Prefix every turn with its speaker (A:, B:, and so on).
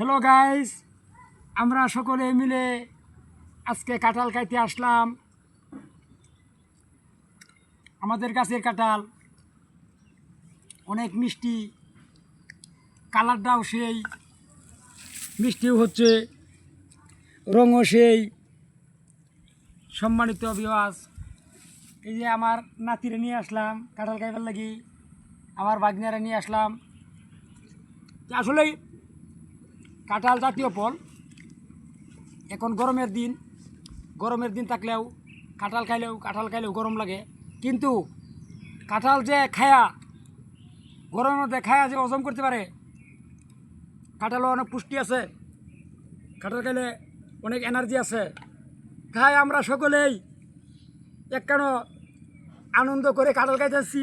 A: Hello guys, আমরা সকলে মিলে আজকে কাঁঠাল খাইতে আসলাম। আমাদের গাছের কাঁঠাল অনেক মিষ্টি, কালারটাও সেই মিষ্টিও হচ্ছে, রঙও সেই। সম্মানিত ভিউয়ার্স, এই যে আমার নাতিরে নিয়ে আসলাম কাঁঠাল খাইবার লাগি, আমার ভাগ্নেরা নিয়ে আসলাম। আসলেই কাঁঠাল জাতীয় ফল। এখন গরমের দিন থাকলেও কাঁঠাল খাইলেও গরম লাগে, কিন্তু কাঁঠাল যে খায়া গরমের মধ্যে খায়া যে হজম করতে পারে, কাঁঠালও অনেক পুষ্টি আছে, কাঁঠাল খাইলে অনেক এনার্জি আছে। খাই আমরা সকলেই একখানো আনন্দ করে কাঁঠাল খাইতেছি।